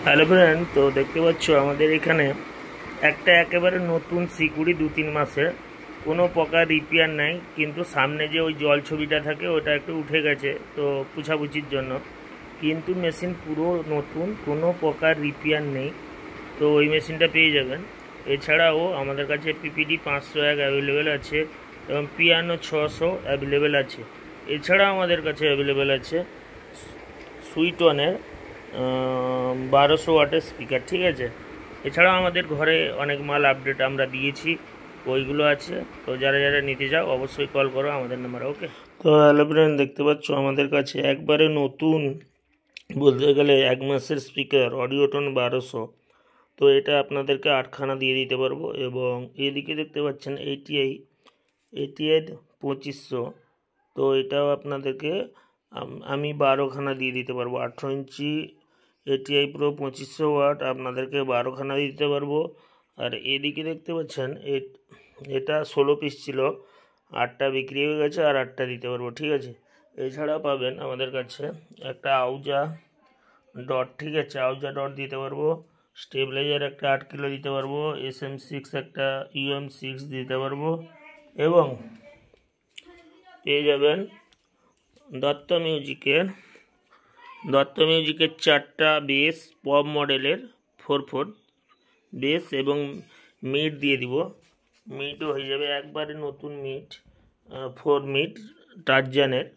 Hello friend, তো দেখতে পাচ্ছ আমাদের এখানে একটা একেবারে নতুন সিকিউরি 2-3 মাসের কোনো প্রকার রিপেয়ার নাই, কিন্তু সামনে যে ওই জল ছবিটা থাকে ওটা একটু উঠে গেছে তো পুছাপুছির জন্য, কিন্তু মেশিন পুরো নতুন, কোনো প্রকার রিপেয়ার নেই। তো ওই মেশিনটা পেয়ে যাবেন। এছাড়াও আমাদের কাছে পিপিডি 501 অ্যাভেলেবেল আছে এবং পিয়ানো 600 অ্যাভেলেবেল আছে। এছাড়াও আমাদের কাছে অ্যাভেলেবেল আছে সুইটনের 1200 ওয়াটের স্পিকার, ঠিক আছে। এছাড়াও আমাদের ঘরে অনেক মাল আপডেট আমরা দিয়েছি, ওইগুলো আছে। তো যারা যারা নিতে চাও অবশ্যই কল করো আমাদের নাম্বারে, ওকে। তো হ্যালো ফ্রেন্ড, দেখতে পাচ্ছ আমাদের কাছে একবারে নতুন বলতে গেলে 1 মাসের স্পিকার অডিওটন 1200। তো এটা আপনাদেরকে 8খানা দিয়ে দিতে পারবো। এবং এদিকে দেখতে পাচ্ছেন ATI 2500, তো এটাও আপনাদেরকে আমি 12খানা দিয়ে দিতে পারবো। 18 ইঞ্চি ATI Pro 2500 ওয়াট আপনাদেরকে 12খানা দিয়ে দিতে পারবো। আর এদিকে দেখতে পাচ্ছেন এটা 16 পিস ছিল, 8টা বিক্রি হয়ে গেছে, আর 8টা দিতে পারবো, ঠিক আছে। এছাড়া পাবেন আমাদের কাছে একটা আউজা ডট, ঠিক আছে, আউজা ডট দিতে পারবো। স্টেবিলাইজার একটা 8 কিলো দিতে পারবো। SM6 একটা UM6 দিতে পারবো। এবং পেয়ে যাবেন দত্ত মিউজিকের 4টা বেস পপ মডেলের 4/4 বেস এবং মিড দিয়ে দিব। মিডও হয়ে যাবে একবারে নতুন মিড, 4 মিড টার্জানের।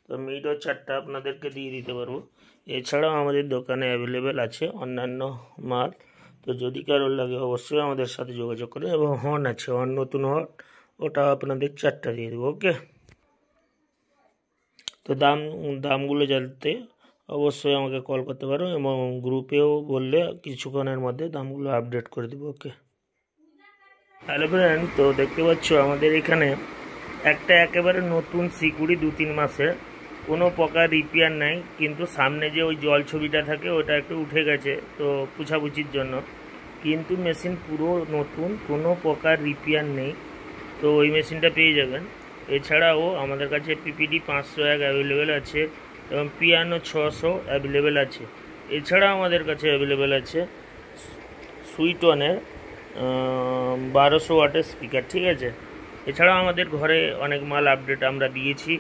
তো মিডও 4টা আপনাদেরকে দিয়ে দিতে পারবো। এছাড়াও আমাদের দোকানে অ্যাভেলেবেল আছে অন্যান্য মাল। তো যদি কারোর লাগে অবশ্যই আমাদের সাথে যোগাযোগ করে। এবং হর্ন আছে, হর্ন নতুন হর্ন, ওটা আপনাদের 4টা দিয়ে দেবো, ওকে। তো দামগুলো জানতে অবশ্যই আমাকে কল করতে পারো, এবং গ্রুপেও বললে কিছুক্ষণের মধ্যে দামগুলো আপডেট করে দেবো, ওকে। হ্যালো ফ্রেন্ড, তো দেখতে পাচ্ছ আমাদের এখানে একটা একেবারে নতুন সিকিউরি 2-3 মাসের কোনো প্রকার রিপেয়ার নাই, কিন্তু সামনে যে ওই জল ছবিটা থাকে ওটা একটু উঠে গেছে তো পুছাপুছির জন্য, কিন্তু মেশিন পুরো নতুন, কোনো প্রকার রিপেয়ার নেই। তো ওই মেশিনটা পেয়ে যাবেন। এছাড়াও আমাদের কাছে পিপিডি 501 অ্যাভেলেবেল আছে এবং পিয়ানো 600 অ্যাভেলেবেল আছে। এছাড়াও আমাদের কাছে অ্যাভেলেবেল আছে সুইটনের 1200 ওয়াটের স্পিকার, ঠিক আছে। এছাড়াও আমাদের ঘরে অনেক মাল আপডেট আমরা দিয়েছি,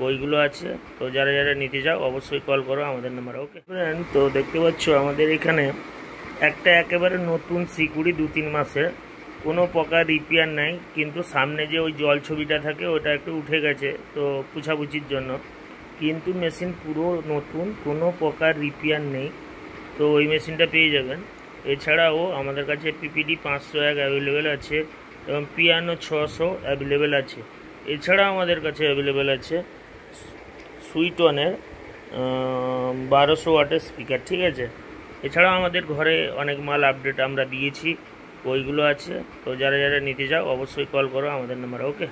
ওইগুলো আছে। তো যারা যারা নিতে চাও অবশ্যই কল করো আমাদের নাম্বারে, ওকে ফ্রেন্ড। তো দেখতে পাচ্ছ আমাদের এখানে একটা একেবারে নতুন সিকিউরি 2-3 মাসের কোনো প্রকার রিপেয়ার নাই, কিন্তু সামনে যে ওই জল ছবিটা থাকে ওটা একটু উঠে গেছে তো পুছাপুছির জন্য, কিন্তু মেশিন পুরো নতুন, কোনো প্রকার রিপেয়ার নেই। তো ওই মেশিনটা পেয়ে যাবেন। এছাড়াও আমাদের কাছে পিপিডি 501 অ্যাভেলেবেল আছে এবং পিয়ানো 600 অ্যাভেলেবেল আছে। এছাড়াও আমাদের কাছে অ্যাভেলেবেল আছে সুইটনের 1200 ওয়াটের স্পিকার, ঠিক আছে। এছাড়াও আমাদের ঘরে অনেক মাল আপডেট আমরা দিয়েছি, ওইগুলো আছে। তো যারা যারা নিতে চাও অবশ্যই কল করো আমাদের নাম্বারে, ওকে।